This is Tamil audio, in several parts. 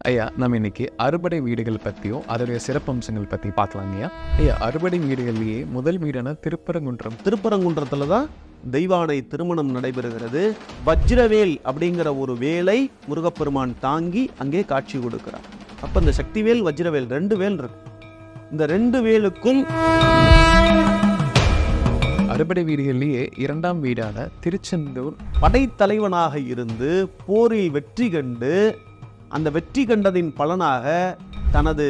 ஐயா, நம்ம இன்னைக்கு அறுபடை வீடுகள் பற்றியும் அதோடைய சிறப்பம்சங்கள் பற்றி பார்க்கலாங்கய்யா. ஐயா, அறுபடை வீடுகள்லேயே முதல் வீடான திருப்பரங்குன்றத்தில் தான் தெய்வானை திருமணம் நடைபெறுகிறது. வஜ்ரவேல் அப்படிங்கிற ஒரு வேலை முருகப்பெருமான் தாங்கி அங்கே காட்சி கொடுக்கிறார். அப்போ இந்த சக்திவேல் வஜ்ரவேல் 2 வேல் இருக்கு. இந்த 2 வேலுக்கும் அறுபடை வீடுகள்லேயே 2ஆம் வீடான திருச்செந்தூர் படைத்தலைவனாக இருந்து போரில் வெற்றி கண்டு அந்த வெற்றி கண்டதின் பலனாக தனது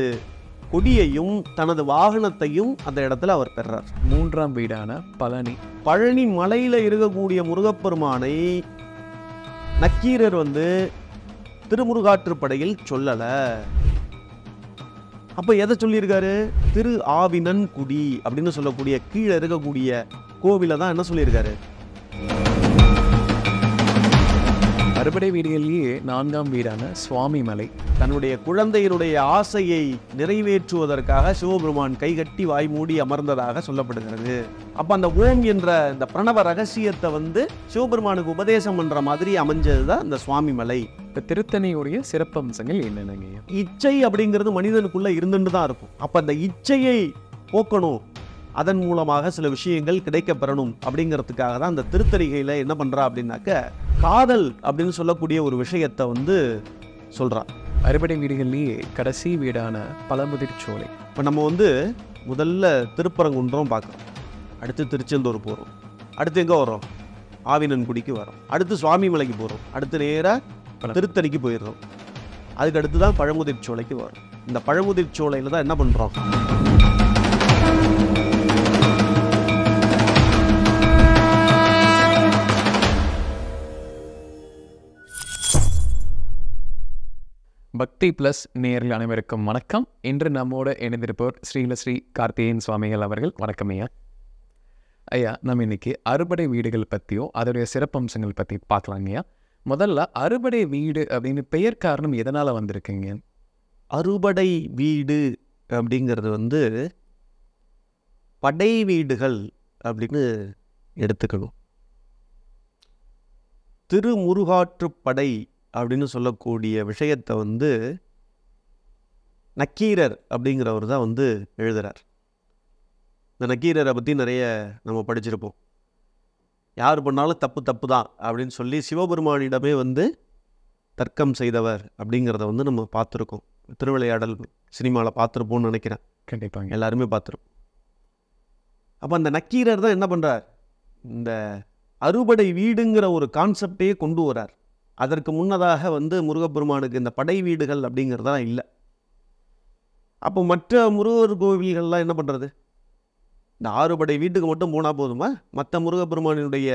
கொடியையும் தனது வாகனத்தையும் அந்த இடத்துல அவர் பெறார். 3ஆம் வீடான பழனி மலையில இருக்கக்கூடிய முருகப்பெருமானை நக்கீரர் திருமுருகாற்றுப்படையில் சொல்லல. அப்ப எதை சொல்லியிருக்காரு? திரு ஆவினன்குடி அப்படின்னு சொல்லக்கூடிய கீழே இருக்கக்கூடிய கோவில தான் என்ன சொல்லியிருக்காரு? அறுபடை வீடுகளிலேயே 4ஆம் வீடான சுவாமி மலை. தன்னுடைய குழந்தையினுடைய ஆசையை நிறைவேற்றுவதற்காக சிவபெருமான் கைகட்டி வாய் மூடி அமர்ந்ததாக சொல்லப்படுகிறது. அப்ப அந்த ஓம் என்ற இந்த பிரணவ ரகசியத்தை சிவபெருமானுக்கு உபதேசம் பண்ற மாதிரி அமைஞ்சதுதான் இந்த சுவாமி மலை. இப்போ திருத்தணியுடைய சிறப்பம்சங்கள் என்னென்னங்க? இச்சை அப்படிங்கிறது மனிதனுக்குள்ள இருந்துட்டு தான் இருக்கும். அப்ப அந்த இச்சையை போக்கணும், அதன் மூலமாக சில விஷயங்கள் கிடைக்க பெறணும் அப்படிங்கிறதுக்காக தான் அந்த திருத்தணிகையில என்ன பண்றா அப்படின்னாக்க காதல் அப்படின்னு சொல்லக்கூடிய ஒரு விஷயத்தை சொல்றான். அறுபடை வீடுகள்லேயே கடைசி வீடான பழமுதிர்ச்சோலை. இப்போ நம்ம முதல்ல திருப்பரங்குன்றம் பார்க்குறோம், அடுத்து திருச்செந்தூர் போகிறோம், அடுத்து எங்கே வரோம்? ஆவினன்குடிக்கு வரோம், அடுத்து சுவாமி மலைக்கு போகிறோம், அடுத்து நேராக திருத்தணிக்கு போயிடுறோம், அதுக்கு அடுத்து தான் பழமுதிர்ச்சோலைக்கு வரும். இந்த பழமுதிர்ச்சோலையில் தான் என்ன பண்ணுறோம்? பக்தி பிளஸ் நேயர்கள் அனைவருக்கும் வணக்கம். இன்று நம்மோடு இணைந்திருப்பவர் ஸ்ரீ கார்த்திகேயன் சுவாமிகள் அவர்கள். வணக்கம் ஐயா. ஐயா, நம்ம இன்னைக்கு அறுபடை வீடுகள் பற்றியும் அதோடைய சிறப்பம்சங்கள் பற்றி பார்க்கலாங்கய்யா. முதல்ல அறுபடை வீடு அப்படின்னு பெயர் காரணம் எதனால் வந்திருக்குங்க? அறுபடை வீடு அப்படிங்கிறது படை வீடுகள் அப்படின்னு எடுத்துக்கணும். திருமுருகாற்றுப்படை அப்படின்னு சொல்லக்கூடிய விஷயத்தை நக்கீரர் அப்படிங்கிறவர் தான் எழுதுகிறார். இந்த நக்கீரரை பற்றி நிறைய நம்ம படிச்சிருப்போம். யார் பண்ணாலும் தப்பு தான் அப்படின்னு சொல்லி சிவபெருமானிடமே தர்க்கம் செய்தவர் அப்படிங்கிறத நம்ம பார்த்துருக்கோம். திருவிளையாடல் சினிமாவில் பார்த்துருப்போம்னு நினைக்கிறேன். கண்டிப்பாங்க, எல்லாருமே பார்த்துருப்போம். அப்போ அந்த நக்கீரர் தான் என்ன பண்ணுறார்? இந்த அறுபடை வீடுங்கிற ஒரு கான்செப்டையே கொண்டு வரார். அதற்கு முன்னதாக முருகப்பெருமானுக்கு இந்த படை வீடுகள் அப்படிங்கிறதெல்லாம் இல்லை. அப்போ மற்ற முருகர் கோவில்கள்லாம் என்ன பண்ணுறது? இந்த 6 படை வீட்டுக்கு மட்டும் போனால் போதுமா? மற்ற முருகப்பெருமானினுடைய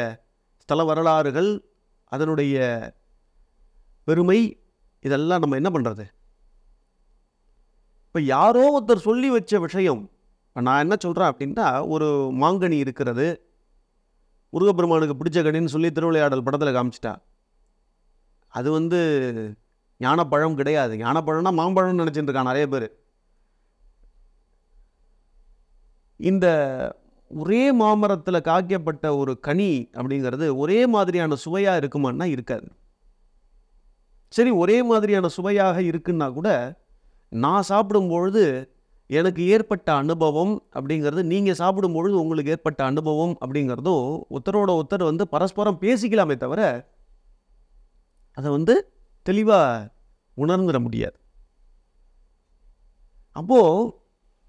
ஸ்தல வரலாறுகள், அதனுடைய பெருமை, இதெல்லாம் நம்ம என்ன பண்ணுறது? இப்போ யாரோ ஒருத்தர் சொல்லி வச்ச விஷயம். நான் என்ன சொல்கிறேன் அப்படின்னா, ஒரு மாங்கனி இருக்கிறது, முருகப்பெருமானுக்கு பிடிச்ச கனின்னு சொல்லி திருவிளையாடல் படத்தில் காமிச்சிட்டா. அது ஞானப்பழம் கிடையாது. ஞானப்பழம்னா மாம்பழம்னு நினச்சிட்டு இருக்கான் நிறைய பேர். இந்த ஒரே மாமரத்தில் காய்க்கப்பட்ட ஒரு கனி அப்படிங்கிறது ஒரே மாதிரியான சுவையாக இருக்குமான்னா இருக்காது. சரி, ஒரே மாதிரியான சுவையாக இருக்குன்னா கூட நான் சாப்பிடும்பொழுது எனக்கு ஏற்பட்ட அனுபவம் அப்படிங்கிறது நீங்கள் சாப்பிடும்பொழுது உங்களுக்கு ஏற்பட்ட அனுபவம் அப்படிங்கிறதும் ஒருத்தரோட ஒருத்தர் பரஸ்பரம் பேசிக்கலாமே தவிர அதை தெளிவாக உணர்ந்துட முடியாது. அப்போது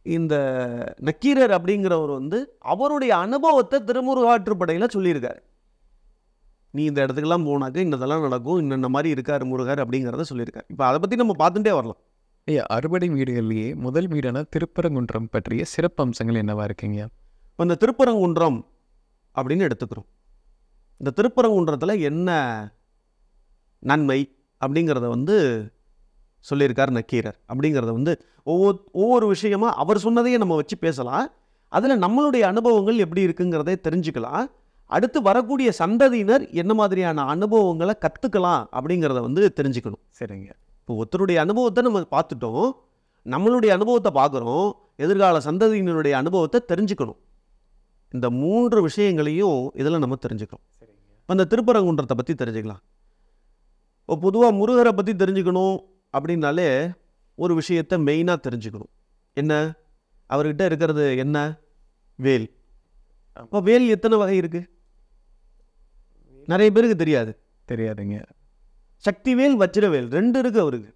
இந்த நக்கீரர் அப்படிங்கிறவர் அவருடைய அனுபவத்தை திருமுருகாற்றுப்படையில் சொல்லியிருக்காரு. நீ இந்த இடத்துக்கெல்லாம் போனாக்க இன்னதெல்லாம் நடக்கும், இன்னென்ன மாதிரி இருக்கார் முருகர் அப்படிங்கிறத சொல்லியிருக்காரு. இப்போ அதை பற்றி நம்ம பார்த்துட்டே வரலாம். ஐயா, அறுபடை வீடுகள்லேயே முதல் வீடான திருப்பரங்குன்றம் பற்றிய சிறப்பம்சங்கள் என்னவா இருக்குங்க? இப்போ இந்த திருப்பரங்குன்றம் அப்படின்னு எடுத்துக்கிறோம். இந்த திருப்பரங்குன்றத்தில் என்ன நன்மை அப்படிங்கிறத சொல்லியிருக்கார் நக்கீரர். அப்படிங்கிறத ஒவ்வொரு விஷயமா அவர் சொன்னதையே நம்ம வச்சு பேசலாம். அதில் நம்மளுடைய அனுபவங்கள் எப்படி இருக்குங்கிறதை தெரிஞ்சுக்கலாம். அடுத்து வரக்கூடிய சந்ததியினர் என்ன மாதிரியான அனுபவங்களை கற்றுக்கலாம் அப்படிங்கிறத தெரிஞ்சுக்கணும். சரிங்க. இப்போ ஒருத்தருடைய அனுபவத்தை நம்ம பார்த்துட்டோம், நம்மளுடைய அனுபவத்தை பார்க்குறோம், எதிர்கால சந்ததியினருடைய அனுபவத்தை தெரிஞ்சுக்கணும். இந்த 3 விஷயங்களையும் இதில் நம்ம தெரிஞ்சுக்கணும். இப்போ இந்த திருப்பரங்குன்றத்தை பற்றி தெரிஞ்சுக்கலாம். இப்போ பொதுவாக முருகரை பற்றி தெரிஞ்சுக்கணும் அப்படின்னாலே ஒரு விஷயத்தை மெயினாக தெரிஞ்சுக்கணும். என்ன? அவர்கிட்ட இருக்கிறது என்ன? வேல். அப்போ வேல் எத்தனை வகை இருக்கு? நிறைய பேருக்கு தெரியாதுங்க. சக்திவேல், வஜ்ரவேல் 2 இருக்கு அவருக்கு.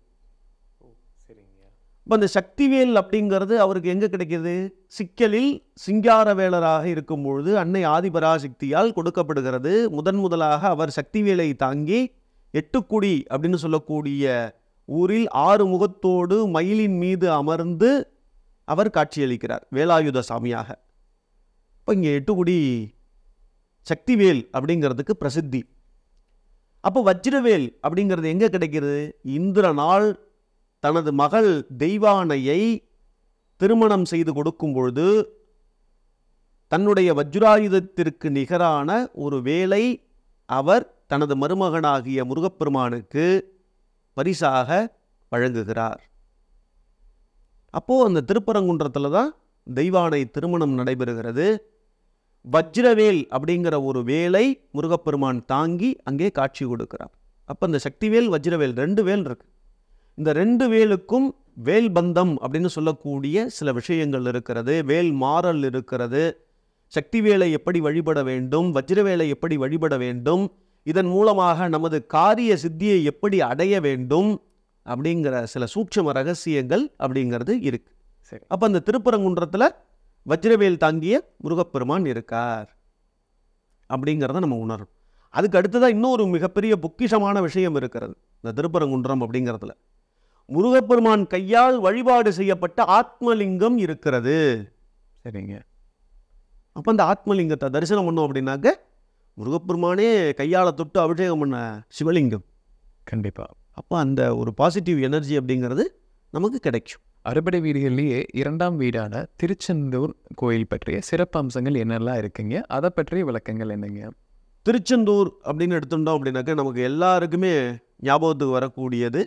இப்போ அந்த சக்திவேல் அப்படிங்கிறது அவருக்கு எங்கே கிடைக்கிது? சிக்கலில் சிங்காரவேலராக இருக்கும்பொழுது அன்னை ஆதிபராசக்தியால் கொடுக்கப்படுகிறது. முதலாக அவர் சக்திவேலை தாங்கி எட்டுக்குடி அப்படின்னு சொல்லக்கூடிய ஊரில் 6 முகத்தோடு மயிலின் மீது அமர்ந்து அவர் காட்சியளிக்கிறார் வேலாயுத சாமியாக. இப்போ இங்கே எட்டுக்குடி சக்திவேல் அப்படிங்கிறதுக்கு பிரசித்தி. அப்போ வஜ்ரவேல் அப்படிங்கிறது எங்கே கிடைக்கிறது? இந்திரனால் தனது மகள் தெய்வானையை திருமணம் செய்து கொடுக்கும் பொழுது தன்னுடைய வஜ்ராயுதத்திற்கு நிகரான ஒரு வேலை அவர் தனது மருமகனாகிய முருகப்பெருமானுக்கு பரிசாக வழங்குகிறார். அப்போது அந்த திருப்பரங்குன்றத்தில் தான் தெய்வானை திருமணம் நடைபெறுகிறது. வஜ்ரவேல் அப்படிங்கிற ஒரு வேலை முருகப்பெருமான் தாங்கி அங்கே காட்சி கொடுக்கிறார். அப்போ இந்த சக்திவேல், வஜ்ரவேல் 2 வேல் இருக்கு. இந்த 2 வேலுக்கும் வேல் பந்தம் அப்படின்னு சொல்லக்கூடிய சில விஷயங்கள் இருக்கிறது. வேல் மாறல் இருக்கிறது. சக்திவேலை எப்படி வழிபட வேண்டும், வஜ்ரவேலை எப்படி வழிபட வேண்டும், இதன் மூலமாக நமது காரிய சித்தியை எப்படி அடைய வேண்டும் அப்படிங்கிற சில சூட்சும ரகசியங்கள் அப்படிங்கிறது இருக்கு. சரி. அப்போ அந்த திருப்பரங்குன்றத்தில் வஜ்ரவேல் தாங்கிய முருகப்பெருமான் இருக்கார் அப்படிங்கிறத நம்ம உணரும். அதுக்கு அடுத்ததான் இன்னொரு மிகப்பெரிய பொக்கிஷமான விஷயம் இருக்கிறது. இந்த திருப்பரங்குன்றம் அப்படிங்கிறதுல முருகப்பெருமான் கையால் வழிபாடு செய்யப்பட்ட ஆத்மலிங்கம் இருக்கிறது. சரிங்க. அப்போ அந்த ஆத்மலிங்கத்தை தரிசனம் பண்ணோம் அப்படின்னாக்க முருகப்பெருமானே கையால் தொட்டு அபிஷேகம் பண்ண சிவலிங்கம். கண்டிப்பாக. அப்போ அந்த ஒரு பாசிட்டிவ் எனர்ஜி அப்படிங்கிறது நமக்கு கிடைக்கும். அறுபடை வீடுகள்லேயே 2ஆம் வீடான திருச்செந்தூர் கோயில் பற்றிய சிறப்பு அம்சங்கள் என்னெல்லாம் இருக்குங்க? அதை பற்றிய விளக்கங்கள் என்னங்க? திருச்செந்தூர் அப்படின்னு எடுத்துட்டோம் அப்படின்னாக்க நமக்கு எல்லாருக்குமே ஞாபகத்துக்கு வரக்கூடியது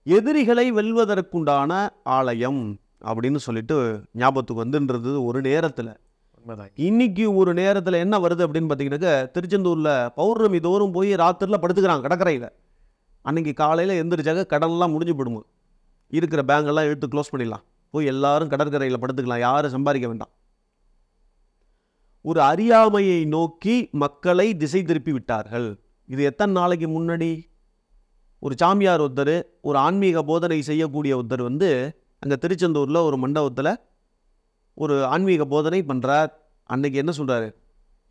எதிரிகளை வெல்வதற்குண்டான ஆலயம் அப்படின்னு சொல்லிட்டு ஞாபகத்துக்கு வந்துன்றது ஒரு நேரத்தில். இன்னைக்கு ஒரு நேரத்தில் என்ன வருது அப்படின்னு பார்த்தீங்கன்னாக்க திருச்செந்தூரில் பௌர்ணமி தோறும் போய் ராத்திரியில் படுத்துக்கிறாங்க கடற்கரையில். அன்னைக்கு காலையில் எந்திரிச்சாக்க கடன்லாம் முடிஞ்சு போடுமோ, இருக்கிற பேங்கெல்லாம் இழுத்து க்ளோஸ் பண்ணிடலாம், போய் எல்லாரும் கடற்கரையில் படுத்துக்கலாம், யாரும் சம்பாதிக்க வேண்டாம். ஒரு அறியாமையை நோக்கி மக்களை திசை திருப்பி விட்டார்கள். இது எத்தனை நாளைக்கு முன்னாடி? ஒரு சாமியார் ஒருத்தர், ஒரு ஆன்மீக போதனை செய்யக்கூடிய ஒருத்தர் அங்கே திருச்செந்தூரில் ஒரு மண்டபத்தில் ஒரு ஆன்மீக போதனை பண்ணுறார். அன்னைக்கு என்ன சொல்கிறாரு?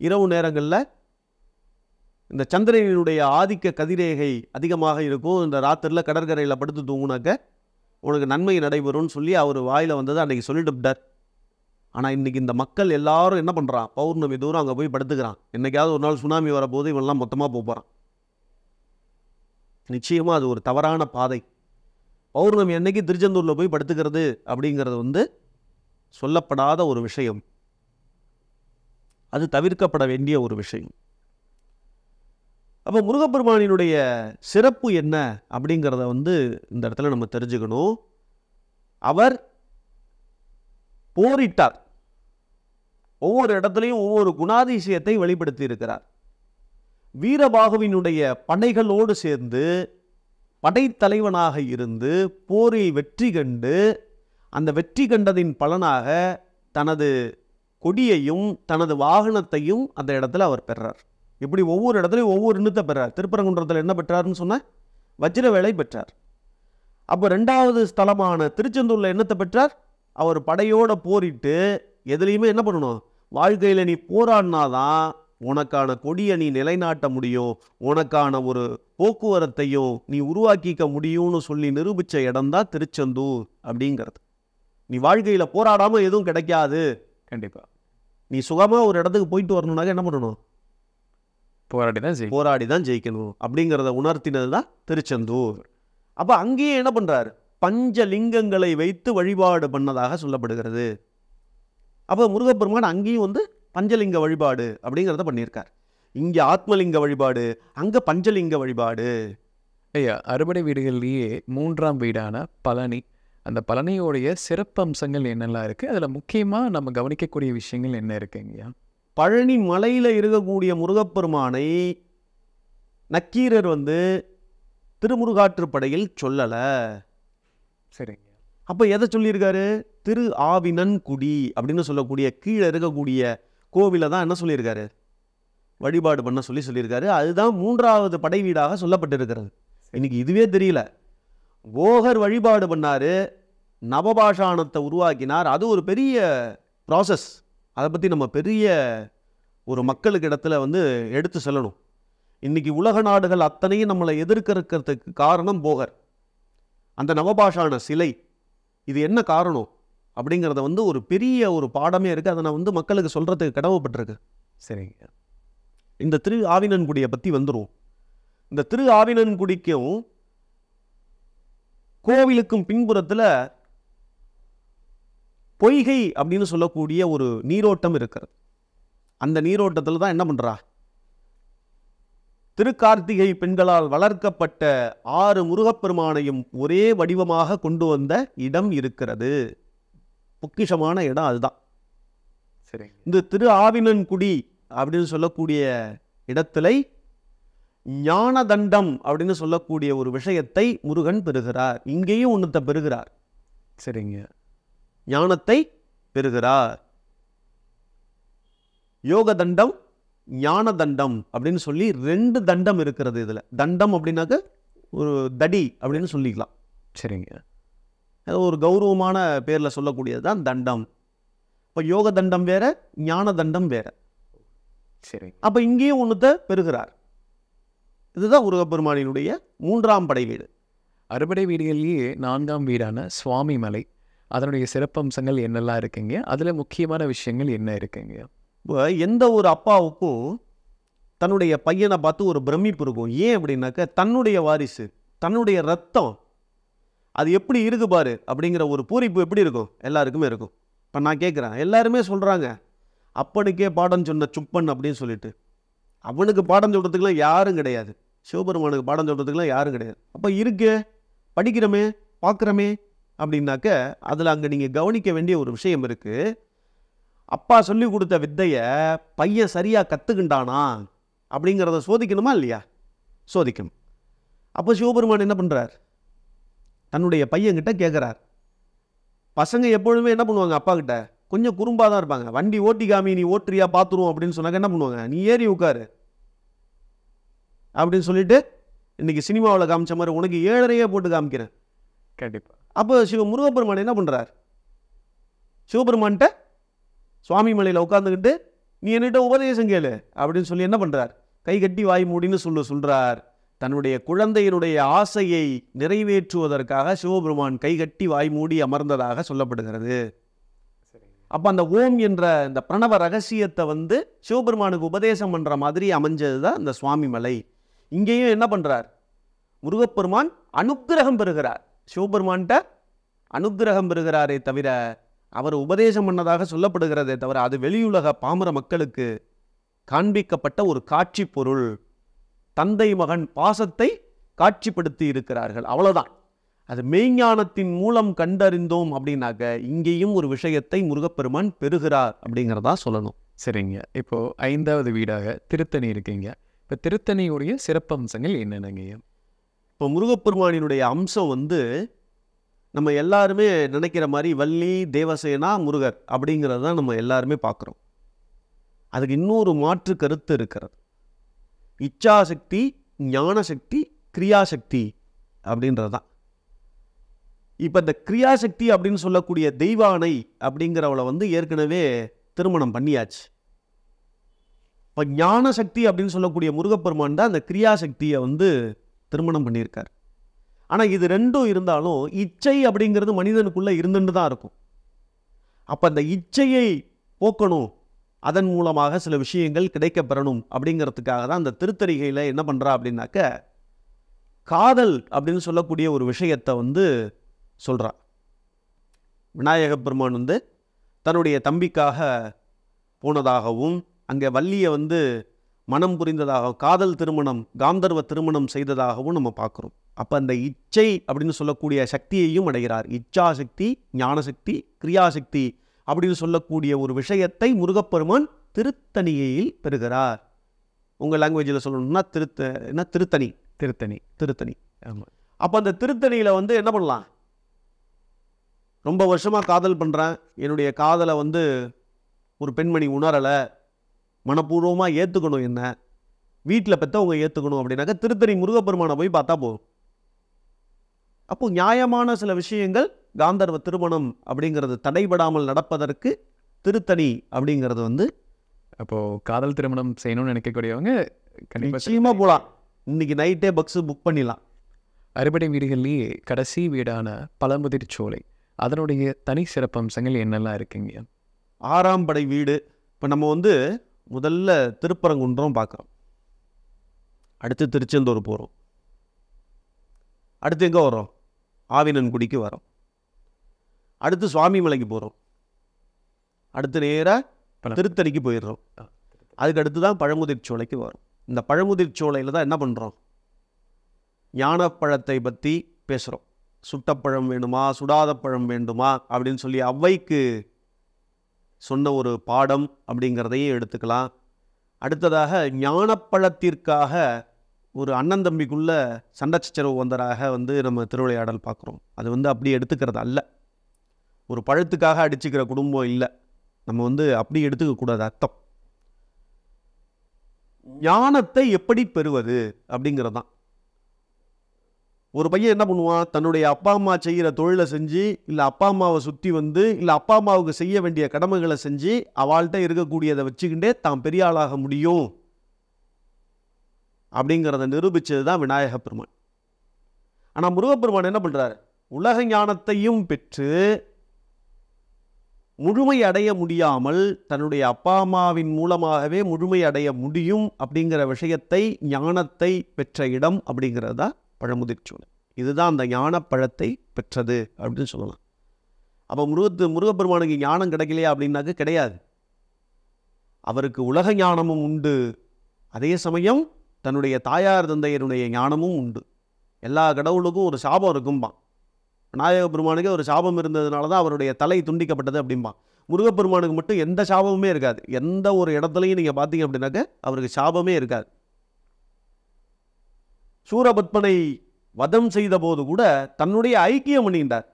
இரவு நேரங்களில் இந்த சந்திரனுடைய ஆதிக்க கதிரேகை அதிகமாக இருக்கும், இந்த ராத்திரியில் கடற்கரையில் படுத்து தூங்குனாக்க உனக்கு நன்மை நடைபெறும்னு சொல்லி அவர் வாயில் வந்ததை அன்றைக்கி சொல்லிட்டு விட்டார். ஆனால் இன்றைக்கி இந்த மக்கள் எல்லாரும் என்ன பண்ணுறான்? பௌர்ணமி தூரம் அங்கே போய் படுத்துக்கிறான். என்றைக்காவது ஒரு நாள் சுனாமி வரப்போது இவெல்லாம் மொத்தமாக போகிறான். நிச்சயமாக அது ஒரு தவறான பாதை. பௌர்ணமி அன்னைக்கு திருச்செந்தூரில் போய் படுத்துக்கிறது அப்படிங்கிறது சொல்லப்படாத ஒரு விஷயம். அது தவிர்க்கப்பட வேண்டிய ஒரு விஷயம். அப்போ முருகப்பெருமானினுடைய சிறப்பு என்ன அப்படிங்கிறத இந்த இடத்துல நம்ம தெரிஞ்சுக்கணும். அவர் போரிட்டார். ஒவ்வொரு இடத்துலையும் ஒவ்வொரு குணாதிசயத்தை வெளிப்படுத்தி இருக்கிறார். வீரபாகுவினுடைய படைகளோடு சேர்ந்து படைத்தலைவனாக இருந்து போரில் வெற்றி கண்டு அந்த வெற்றி கண்டதின் பலனாக தனது கொடியையும் தனது வாகனத்தையும் அந்த இடத்துல அவர் பெறார். இப்படி ஒவ்வொரு இடத்துலையும் ஒவ்வொரு இன்னத்தை பெறார். திருப்பரங்குன்றத்தில் என்ன பெற்றார்னு சொன்ன? வஜ்ரவேலை பெற்றார். அப்போ 2வது ஸ்தலமான திருச்செந்தூரில் என்னத்தை பெற்றார்? அவர் படையோட போரிட்டு எதுலேயுமே என்ன பண்ணணும்? வாழ்க்கையில் நீ போராடினாதான் உனக்கான கொடியை நீ நிலைநாட்ட முடியும், உனக்கான ஒரு போக்குவரத்தையும் நீ உருவாக்கிக்க முடியும்னு சொல்லி நிரூபித்த இடம்தான் திருச்செந்தூர் அப்படிங்கிறது. நீ வாழ்க்கையில் போராடாமல் எதுவும் கிடைக்காது. கண்டிப்பாக. நீ சுகமாக ஒரு இடத்துக்கு போயிட்டு வரணுன்னாக்க என்ன பண்ணணும்? போராடி தான் ஜெயிக்கணும் அப்படிங்கிறத உணர்த்தினது தான் திருச்செந்தூர். அப்போ அங்கேயே என்ன பண்ணுறாரு? பஞ்சலிங்கங்களை வைத்து வழிபாடு பண்ணதாக சொல்லப்படுகிறது. அப்போ முருகப்பெருமான் அங்கேயும் பஞ்சலிங்க வழிபாடு அப்படிங்கிறத பண்ணியிருக்கார். இங்கே ஆத்மலிங்க வழிபாடு, அங்கே பஞ்சலிங்க வழிபாடு. ஐயா, அறுபடை வீடுகள்லேயே 3ஆம் வீடான பழனி, அந்த பழனியோடைய சிறப்பு அம்சங்கள் என்னெல்லாம் இருக்குது? அதில் முக்கியமாக நம்ம கவனிக்கக்கூடிய விஷயங்கள் என்ன இருக்குங்கய்யா? பழனி மலையில் இருக்கக்கூடிய முருகப்பெருமானை நக்கீரர் திருமுருகாற்றுப்படையில் சொல்லலை. சரிங்க. அப்போ எதை சொல்லியிருக்காரு? திரு ஆவினன்குடி அப்படின்னு சொல்லக்கூடிய கீழே இருக்கக்கூடிய கோவிலை தான் என்ன சொல்லியிருக்காரு? வழிபாடு பண்ண சொல்லியிருக்காரு. அதுதான் 3வது படை வீடாக சொல்லப்பட்டிருக்கிறது. இன்னைக்கு இதுவே தெரியல. போகர் வழிபாடு பண்ணாரு, நவபாஷாணத்தை உருவாக்கினார். அது ஒரு பெரிய ப்ராசஸ். அதை பற்றி நம்ம பெரிய ஒரு மக்களுக்கு இடத்துல எடுத்து சொல்லணும். இன்னைக்கு உலக நாடுகள் அத்தனையும் நம்மளை எதிர்க்கிறதுக்கு காரணம் போகர். அந்த நவபாஷாண சிலை, இது என்ன காரணம் அப்படிங்கிறத ஒரு பெரிய ஒரு பாடமே இருக்குது. அதை நான் மக்களுக்கு சொல்கிறதுக்கு கடவுப்பட்டிருக்கு. சரிங்க. இந்த திரு ஆவினன்குடியை பற்றி வந்துடும். இந்த திரு ஆவினன்குடிக்கும் கோவிலுக்கும் பின்புறத்தில் பொய்கை அப்படின்னு சொல்லக்கூடிய ஒரு நீரோட்டம் இருக்கிறது. அந்த நீரோட்டத்தில் தான் என்ன பண்ணுறா? திருக்கார்த்திகை பெண்களால் வளர்க்கப்பட்ட 6 முருகப்பெருமானையும் ஒரே வடிவமாக கொண்டு வந்த இடம் இருக்கிறது. பொக்கிஷமான இடம் அதுதான். சரி. இந்த திரு ஆவினன்குடி அப்படின்னு சொல்லக்கூடிய இடத்துல ஞானதண்டம் அப்படின்னு சொல்லக்கூடிய ஒரு விஷயத்தை முருகன் பெறுகிறார். இங்கேயும் ஒன்றத்தை பெறுகிறார். சரிங்க. ஞானத்தை பெறுகிறார். யோக தண்டம், ஞான தண்டம் அப்படின்னு சொல்லி 2 தண்டம் இருக்கிறது. இதில் தண்டம் அப்படின்னாக்க ஒரு தடி அப்படின்னு சொல்லிக்கலாம். சரிங்க. ஒரு கௌரவமான பேரில் சொல்லக்கூடியது தான் தண்டம். இப்போ யோக தண்டம் வேற, ஞான தண்டம் வேற. சரி. அப்போ இங்கேயும் ஒன்றத்தை பெறுகிறார். இதுதான் முருகப்பெருமானினுடைய 3ஆம் படை வீடு. அறுபடை வீடுகளிலேயே 4ஆம் வீடான சுவாமி மலை, அதனுடைய சிறப்பம்சங்கள் என்னெல்லாம் இருக்குங்க? அதில் முக்கியமான விஷயங்கள் என்ன இருக்குங்க? இப்போ எந்த ஒரு அப்பாவுக்கும் தன்னுடைய பையனை பார்த்து ஒரு பிரமிப்பு இருக்கும். ஏன் அப்படின்னாக்க தன்னுடைய வாரிசு, தன்னுடைய ரத்தம் அது எப்படி இருக்கு பாரு அப்படிங்கிற ஒரு பூரிப்பு எப்படி இருக்கும்? எல்லாருக்குமே இருக்கும். இப்போ நான் கேட்குறேன், எல்லாருமே சொல்கிறாங்க அப்பனுக்கே பாடம் சொன்ன சுப்பன் அப்படின்னு சொல்லிட்டு. அவனுக்கு பாடம் சொல்கிறதுக்கெலாம் யாரும் கிடையாது. சிவபெருமானுக்கு பாடம் சொல்கிறதுக்கெலாம் யாரும் கிடையாது. அப்போ இருக்கே, படிக்கிறோமே, பார்க்குறோமே அப்படின்னாக்க அதில் அங்கே நீங்கள் கவனிக்க வேண்டிய ஒரு விஷயம் இருக்குது. அப்பா சொல்லி கொடுத்த வித்தையை பையன் சரியாக கற்றுக்கின்றானா அப்படிங்கிறத சோதிக்கணுமா இல்லையா? சோதிக்கணும். அப்போ சிவபெருமான் என்ன பண்ணுறார்? தன்னுடைய பையன்கிட்ட கேட்குறார். பசங்க எப்பொழுதுமே என்ன பண்ணுவாங்க? அப்பா கிட்ட கொஞ்சம் குறும்பாக தான் இருப்பாங்க. வண்டி ஓட்டி காமி, நீ ஓட்டுறியா பார்த்துருவோம் அப்படின்னு சொன்னாக்க என்ன பண்ணுவாங்க? நீ ஏறி உட்காரு அப்படின்னு சொல்லிட்டு இன்னைக்கு சினிமாவில் காமிச்ச மாதிரி உனக்கு 7.5 போட்டு காமிக்கிறேன். கண்டிப்பாக. அப்போ முருகப்பெருமான் என்ன பண்ணுறார்? சிவபெருமான்கிட்ட சுவாமி மலையில் உட்காந்துக்கிட்டு நீ என்கிட்ட உபதேசம் கேளு அப்படின்னு சொல்லி என்ன பண்ணுறார்? கை கட்டி வாய் மூடின்னு சொல்கிறார். தன்னுடைய குழந்தையினுடைய ஆசையை நிறைவேற்றுவதற்காக சிவபெருமான் கை கட்டி வாய் மூடி அமர்ந்ததாக சொல்லப்படுகிறது. அப்போ அந்த ஓம் என்ற இந்த பிரணவ ரகசியத்தை சிவபெருமானுக்கு உபதேசம் பண்ணுற மாதிரி அமைஞ்சது தான் இந்த சுவாமி மலை. இங்கேயும் என்ன பண்ணுறார்? முருகப்பெருமான் அனுக்கிரகம் பெறுகிறார். சிவபெருமான்கிட்ட அனுக்கிரகம் பெறுகிறாரே தவிர அவர் உபதேசம் பண்ணதாக சொல்லப்படுகிறதே தவிர அது வெளியுலக பாமர மக்களுக்கு காண்பிக்கப்பட்ட ஒரு காட்சி பொருள். தந்தை மகன் பாசத்தை காட்சிப்படுத்தி இருக்கிறார்கள், அவ்வளோதான். அது மெய்ஞானத்தின் மூலம் கண்டறிந்தோம் அப்படின்னாக்க இங்கேயும் ஒரு விஷயத்தை முருகப்பெருமான் பெறுகிறார் அப்படிங்கிறதா சொல்லணும். சரிங்க. இப்போது 5வது வீடாக திருத்தணி இருக்குங்க. இப்போ திருத்தணியுடைய சிறப்பம்சங்கள் என்னென்னங்க? இப்போ முருகப்பெருமானினுடைய அம்சம் நம்ம எல்லாருமே நினைக்கிற மாதிரி வள்ளி, தேவசேனா, முருகர் அப்படிங்கிறது தான் நம்ம எல்லாருமே பார்க்குறோம். அதுக்கு இன்னொரு மாற்று கருத்து இருக்கிறது. இச்சாசக்தி, ஞானசக்தி, கிரியாசக்தி அப்படின்றது தான். இப்போ இந்த கிரியாசக்தி அப்படின்னு சொல்லக்கூடிய தெய்வானை அப்படிங்கிறவளை ஏற்கனவே திருமணம் பண்ணியாச்சு. இப்போ ஞானசக்தி அப்படின்னு சொல்லக்கூடிய முருகப்பெருமான் தான் அந்த கிரியாசக்தியை திருமணம் பண்ணியிருக்கார். ஆனால் இது ரெண்டும் இருந்தாலும் இச்சை அப்படிங்கிறது மனிதனுக்குள்ளே இருந்துட்டு தான் இருக்கும். அப்போ அந்த இச்சையை போக்கணும், அதன் மூலமாக சில விஷயங்கள் கிடைக்கப்பெறணும் அப்படிங்கிறதுக்காக தான் அந்த திருத்தணிகையில் என்ன பண்ணுறா அப்படின்னாக்க காதல் அப்படின்னு சொல்லக்கூடிய ஒரு விஷயத்தை சொல்கிறா. விநாயக பெருமான் தன்னுடைய தம்பிக்காக போனதாகவும் அங்கே வள்ளியை மனம் புரிந்ததாக, காதல் திருமணம், காந்தர்வ திருமணம் செய்ததாகவும் நம்ம பார்க்குறோம். அப்போ அந்த இச்சை அப்படின்னு சொல்லக்கூடிய சக்தியையும் அடைகிறார். இச்சாசக்தி, ஞானசக்தி, கிரியாசக்தி அப்படின்னு சொல்லக்கூடிய ஒரு விஷயத்தை முருகப்பெருமான் திருத்தணியில் பெறுகிறார். உங்கள் லாங்குவேஜில் சொல்லணும்னா திருத்தணி. ஆமாம். அப்போ அந்த திருத்தணியில் வந்து என்ன பண்ணலாம், ரொம்ப வருஷமாக காதல் பண்ணுறேன், என்னுடைய காதலை வந்து ஒரு பெண்மணி உணரலை, மனப்பூர்வமாக ஏற்றுக்கணும், என்ன வீட்டில் பெற்றவங்க ஏற்றுக்கணும் அப்படின்னாக்கா திருத்தணி முருகப்பெருமானை போய் பார்த்தா போதும். அப்போ நியாயமான சில விஷயங்கள் காந்தர்வ திருமணம் அப்படிங்கிறது தடைபடாமல் நடப்பதற்கு திருத்தணி அப்படிங்கிறது வந்து அப்போது காதல் திருமணம் செய்யணும்னு நினைக்கக்கூடியவங்க கண்டிப்பாக நிச்சயமாக போகலாம். இன்னைக்கு நைட்டே பக்ஸு புக் பண்ணிடலாம். அறுபடை வீடுகள்லேயே கடைசி வீடான பழமுதிர் சோலை, அதனுடைய தனி சிறப்பம்சங்கள் என்னெல்லாம் இருக்குங்க? 6ஆம் படை வீடு. இப்போ நம்ம வந்து முதல்ல திருப்பரங்குன்றம் பார்க்குறோம், அடுத்து திருச்செந்தூர் போகிறோம், அடுத்து எங்கே வரோம், ஆவினன்குடிக்கு வரோம், அடுத்து சுவாமி மலைக்கு போகிறோம், அடுத்து நேராக திருத்தணிக்கு போயிடுறோம், அதுக்கு அடுத்து தான் பழமுதிர் சோலைக்கு வரும். இந்த பழமுதிர் சோலையில் தான் என்ன பண்ணுறோம், ஞானப்பழத்தை பற்றி பேசுகிறோம். சுட்டப்பழம் வேணுமா சுடாத பழம் வேண்டுமா அப்படின்னு சொல்லி ஔவைக்கு சொன்ன ஒரு பாடம் அப்படிங்கிறதையும் எடுத்துக்கலாம். அடுத்ததாக ஞானப்பழத்திற்காக ஒரு அண்ணன் தம்பிக்குள்ள சண்டை சச்சரவு வந்ததாக வந்து நம்ம திருவிளையாடல் பார்க்குறோம். அது வந்து அப்படி எடுத்துக்கிறது அல்ல, ஒரு பழத்துக்காக அடிச்சுக்கிற குடும்பம் இல்லை, நம்ம வந்து அப்படி எடுத்துக்கக்கூடாது. அர்த்தம் ஞானத்தை எப்படி பெறுவது அப்படிங்கிறது தான். ஒரு பையன் என்ன பண்ணுவான், தன்னுடைய அப்பா அம்மா செய்கிற தொழிலை செஞ்சு, இல்லை அப்பா அம்மாவை சுற்றி வந்து, இல்லை அப்பா அம்மாவுக்கு செய்ய வேண்டிய கடமைகளை செஞ்சு அவள்கிட்ட இருக்கக்கூடியதை வச்சுக்கிட்டே தான் பெரிய ஆளாக முடியும் அப்படிங்கிறத நிரூபித்தது தான் விநாயக பெருமான். ஆனால் முருகப்பெருமான் என்ன பண்ணுறார், உலக ஞானத்தையும் பெற்று முழுமை அடைய முடியாமல் தன்னுடைய அப்பா அம்மாவின் மூலமாகவே முழுமை அடைய முடியும் அப்படிங்கிற விஷயத்தை, ஞானத்தை பெற்ற இடம் அப்படிங்கிறது தான் பழமுதிர் சோலை. இதுதான் அந்த ஞானப்பழத்தை பெற்றது அப்படின்னு சொல்லலாம். அப்போ முருகப்பெருமானுக்கு ஞானம் கிடைக்கலையா அப்படின்னாக்க கிடையாது. அவருக்கு உலக ஞானமும் உண்டு, அதே சமயம் தன்னுடைய தாயார் தந்தையருடைய ஞானமும் உண்டு. எல்லா கடவுளுக்கும் ஒரு சாபம் இருக்கும்பான். விநாயக பெருமானுக்கு ஒரு சாபம் இருந்ததுனால தான் அவருடைய தலை துண்டிக்கப்பட்டது அப்படிம்பான். முருகப்பெருமானுக்கு மட்டும் எந்த சாபமுமே இருக்காது. எந்த ஒரு இடத்துலையும் நீங்கள் பார்த்தீங்க அப்படின்னாக்க அவருக்கு சாபமே இருக்காது. சூரபத்மனை வதம் செய்த போது கூட தன்னுடைய ஐக்கியம் பண்ணிட்டார்,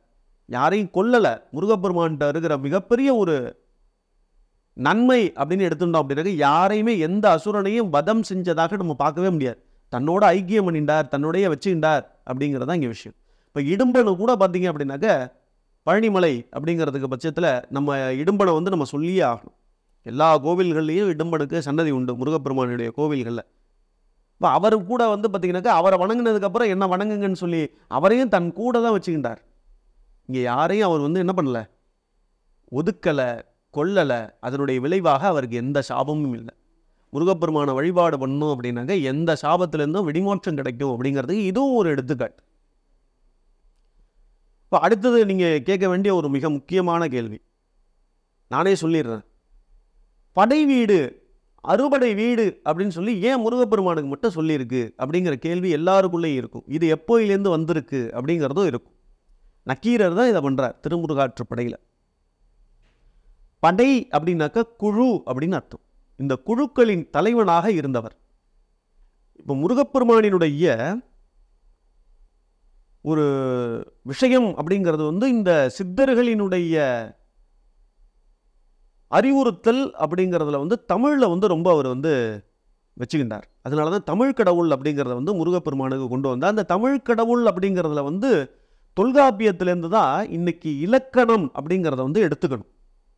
யாரையும் கொல்லலை. முருகப்பெருமான்கிட்ட இருக்கிற மிகப்பெரிய ஒரு நன்மை அப்படின்னு எடுத்துட்டோம் அப்படின்னாக்க யாரையுமே எந்த அசுரனையும் வதம் செஞ்சதாக நம்ம பார்க்கவே முடியாது. தன்னோட ஐக்கியம் பண்ணிட்டார், தன்னுடைய வச்சுக்கிட்டார் அப்படிங்கிறதான் இங்கே விஷயம். இப்போ இடும்பனை கூட பார்த்தீங்க அப்படின்னாக்க பழனிமலை அப்படிங்கிறதுக்கு பட்சத்தில் நம்ம இடும்பனை வந்து நம்ம சொல்லியே ஆகணும். எல்லா கோவில்கள்லேயும் இடும்பனுக்கு சன்னதி உண்டு, முருகப்பெருமானுடைய கோவில்களில். இப்போ அவர் கூட வந்து பார்த்தீங்கன்னாக்கா அவரை வணங்கினதுக்கப்புறம் என்ன வணங்குங்கன்னு சொல்லி அவரையும் தன் கூட தான் வச்சுக்கிட்டார். இங்கே யாரையும் அவர் வந்து என்ன பண்ணலை, ஒதுக்கலை, கொல்லலை. அதனுடைய விளைவாக அவருக்கு எந்த சாபமும் இல்லை. முருகப்பெருமான வழிபாடு பண்ணணும் அப்படின்னாக்க எந்த சாபத்திலேருந்தும் விடிமோட்சம் கிடைக்கும் அப்படிங்கிறதுக்கு இதுவும் ஒரு எடுத்துக்காட்டு. இப்போ அடுத்தது நீங்கள் கேட்க வேண்டிய ஒரு மிக முக்கியமான கேள்வி, நானே சொல்லிடுறேன். படை வீடு, அறுபடை வீடு அப்படின்னு சொல்லி ஏன் முருகப்பெருமானுக்கு மட்டும் சொல்லியிருக்கு அப்படிங்கிற கேள்வி எல்லாருக்குள்ளேயும் இருக்கும். இது எப்போயிலேருந்து வந்திருக்கு அப்படிங்கிறதும் இருக்கும். நக்கீரர் தான் இதை பண்ணுறார் திருமுருகாற்றுப்படையில். படை அப்படின்னாக்க குழு அப்படின்னு அர்த்தம். இந்த குழுக்களின் தலைவனாக இருந்தவர். இப்போ முருகப்பெருமானினுடைய ஒரு விஷயம் அப்படிங்கிறது வந்து இந்த சித்தர்களினுடைய அறிவுறுத்தல் அப்படிங்கிறதுல வந்து தமிழில் வந்து ரொம்ப அவர் வந்து வச்சுக்கின்றார். அதனால தான் தமிழ் கடவுள் அப்படிங்கிறத வந்து முருகப்பெருமானுக்கு கொண்டு வந்தார். அந்த தமிழ் கடவுள் அப்படிங்கிறதுல வந்து தொல்காப்பியத்திலேருந்து தான் இன்னைக்கு இலக்கணம் அப்படிங்கிறத வந்து எடுத்துக்கணும்.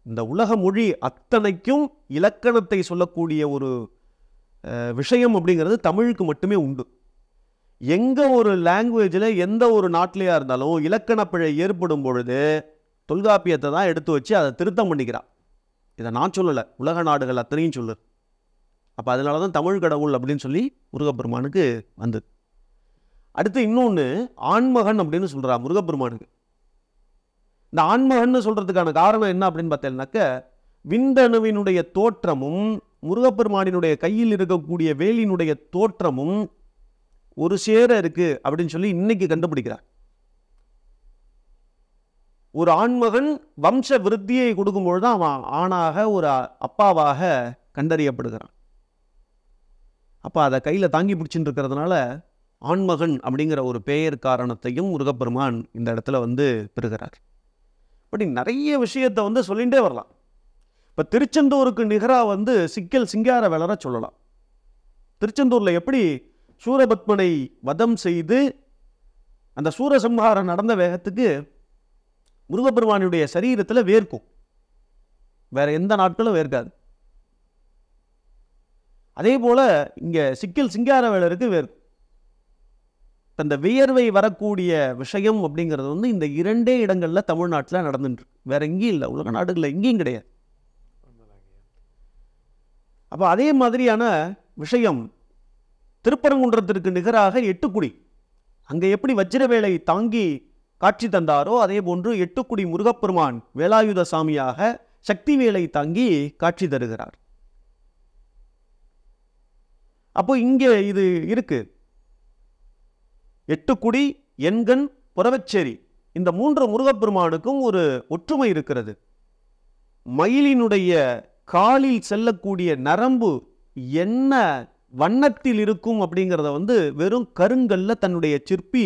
இந்த உலக மொழி அத்தனைக்கும் இலக்கணத்தை சொல்லக்கூடிய ஒரு விஷயம் அப்படிங்கிறது தமிழுக்கு மட்டுமே உண்டு. எங்கே ஒரு லாங்குவேஜில் எந்த ஒரு நாட்டிலையா இருந்தாலும் இலக்கண பிழை ஏற்படும் பொழுது தொல்காப்பியத்தை தான் எடுத்து வச்சு அதை திருத்தம் பண்ணிக்கிறான். இதை நான் சொல்லலை, உலக நாடுகள் அத்தனையும் சொல்லு. அப்போ அதனால தான் தமிழ் கடவுள் அப்படின்னு சொல்லி முருகப்பெருமானுக்கு வந்தது. அடுத்து இன்னொன்று ஆண்மகன் அப்படின்னு சொல்கிறா முருகப்பெருமானுக்கு. இந்த ஆண்மகன் சொல்கிறதுக்கான காரணம் என்ன அப்படின்னு பார்த்தீங்கன்னாக்க விந்தணுவினுடைய தோற்றமும் முருகப்பெருமானினுடைய கையில் இருக்கக்கூடிய வேலினுடைய தோற்றமும் ஒரு சேர இருக்கு அப்படின்னு சொல்லி இன்னைக்கு கண்டுபிடிக்கிறார். ஒரு ஆண்மகன் வம்ச விருத்தியை கொடுக்கும்பொழுது தான் அவன் ஆணாக ஒரு அப்பாவாக கண்டறியப்படுகிறான். அப்போ அதை கையில் தாங்கி பிடிச்சிட்டு இருக்கிறதுனால ஆண்மகன் அப்படிங்கிற ஒரு பெயர் காரணத்தையும் முருகப்பெருமான் இந்த இடத்துல வந்து பெறுகிறார். இப்படி நிறைய விஷயத்தை வந்து சொல்லிகிட்டே வரலாம். இப்போ திருச்செந்தூருக்கு நிகராக வந்து சிக்கல் சிங்கார வேலரை சொல்லலாம். திருச்செந்தூரில் எப்படி சூரபத்மனை வதம் செய்து அந்த சூரசம்ஹாரம் நடந்த வேகத்துக்கு முருகப்பெருமானுடைய சரீரத்தில் வேர்க்கும், வேற எந்த நாட்களும் வேர்க்காது. அதே போல இங்கே சிக்கல் சிங்காரவேலருக்கு வேர்க்கும். இந்த வியர்வை வரக்கூடிய விஷயம் அப்படிங்கிறது வந்து இந்த 2 இடங்களில் தமிழ்நாட்டில் நடந்துட்டு வேற எங்கேயும் இல்லை, உலக நாடுகளில் எங்கேயும் கிடையாது. அப்போ அதே மாதிரியான விஷயம் திருப்பரங்குன்றத்திற்கு நிகராக 8குடி, அங்கே எப்படி வஜ்ரவேலை தாங்கி காட்சி தந்தாரோ அதே போன்று 8குடி முருகப்பெருமான் வேலாயுத சாமியாக சக்தி வேலை தாங்கி காட்சி தருகிறார். அப்போ இங்கே இது இருக்கு. 8குடி, எண்கண், புறவச்சேரி, இந்த 3 முருகப்பெருமானுக்கும் ஒரு ஒற்றுமை இருக்கிறது. மயிலினுடைய காலில் செல்லக்கூடிய நரம்பு என்ன வண்ணத்தில் இருக்கும் அப்படிங்கிறத வந்து வெறும் கருங்கல்ல தன்னுடைய சிற்பி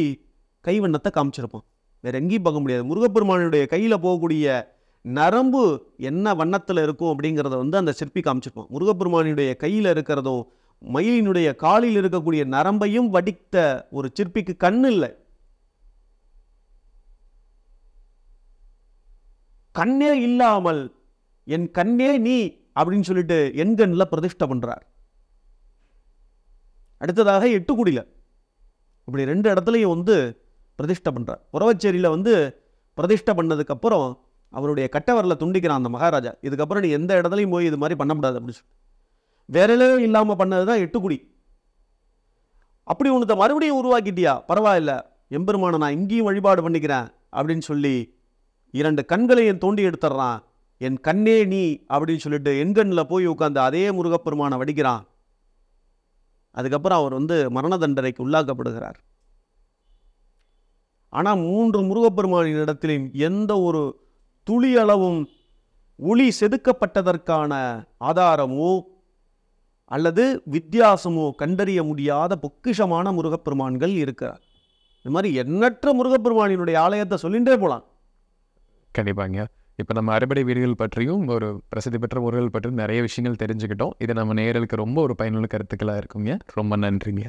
கைவண்ணத்தை காமிச்சிருப்பான், வேற எங்கேயும் பார்க்க முடியாது. முருகப்பெருமானுடைய கையில் போகக்கூடிய நரம்பு என்ன வண்ணத்தில் இருக்கும் அப்படிங்கிறத வந்து அந்த சிற்பி காமிச்சிருப்பான். முருகப்பெருமானுடைய கையில் இருக்கிறதும் மயிலினுடைய காலில் இருக்கக்கூடிய நரம்பையும் வடித்த ஒரு சிற்பிக்கு கண் இல்லை. கண்ணே இல்லாமல் என் கண்ணே நீ அப்படின்னு சொல்லிட்டு எண்கண்ல பிரதிஷ்டை பண்றார். அடுத்ததாக 8குடியில் இப்படி 2 இடத்துலையும் வந்து பிரதிஷ்டை பண்றார். புறவச்சேரியில் வந்து பிரதிஷ்டை பண்ணதுக்கு அப்புறம் அவருடைய கட்டவரல துண்டிக்கிறான் அந்த மகாராஜா. இதுக்கப்புறம் நீ எந்த இடத்துலையும் போய் இது மாதிரி பண்ணக்கூடாது அப்படின்னு சொல்லி வேறலே இல்லாமல் பண்ணது தான் 8குடி. அப்படி உனத்தை மறுபடியும் உருவாக்கிட்டியா, பரவாயில்ல, எம்பெருமானை நான் இங்கேயும் வழிபாடு பண்ணிக்கிறேன் அப்படின்னு சொல்லி 2 கண்களையும் தோண்டி எடுத்துடுறான். என் கண்ணே நீ அப்படின்னு சொல்லிட்டு எண்கண்ணில் போய் உட்காந்து அதே முருகப்பெருமானை வடிக்கிறான். அதுக்கப்புறம் அவர் வந்து மரண தண்டனைக்கு உள்ளாக்கப்படுகிறார். ஆனால் 3 முருகப்பெருமானின் இடத்திலும் எந்த ஒரு துளி அளவும் ஒளி செதுக்கப்பட்டதற்கான ஆதாரமோ அல்லது வித்தியாசமோ கண்டறிய முடியாத பொக்கிஷமான முருகப்பெருமான்கள் இருக்கிறார். இது மாதிரி எண்ணற்ற முருகப்பெருமானினுடைய ஆலயத்தை சொல்லிகிட்டே போகலாம். கண்டிப்பாங்க. இப்போ நம்ம அறுபடை வீடுகள் பற்றியும் ஒரு பிரசித்தி பெற்ற ஊர்கள் பற்றியும் நிறைய விஷயங்கள் தெரிஞ்சுக்கிட்டோம். இது நம்ம நேயர்களுக்கு ரொம்ப ஒரு பயனுள்ள கருத்துக்களாக இருக்குங்க. ரொம்ப நன்றிங்க.